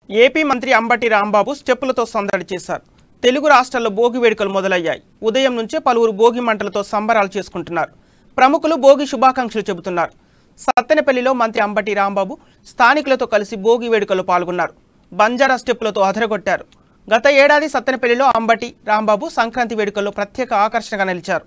AP మంత్రి అంబటి రాంబాబు స్టెప్పులతో సందడి చేశారు. తెలుగు రాష్ట్రాల్లో భోగి వేడుకలు మొదలయ్యాయి. ఉదయం నుంచే పలువురు భోగి మంటలతో సంబరాలు చేసుకుంటున్నారు. ప్రముఖులు భోగి శుభాకాంక్షలు చెబుతున్నారు. సత్తెనపల్లిలో మంత్రి అంబటి రాంబాబు స్థానికులతో కలిసి భోగి వేడుకల్లో పాల్గొన్నారు. బంజారా స్టెప్పులతో అదరగొట్టారు. గత ఏడాది సత్తెనపల్లిలో అంబటి రాంబాబు సంక్రాంతి వేడుకల్లో ప్రత్యేక ఆకర్షణగా నిలిచారు.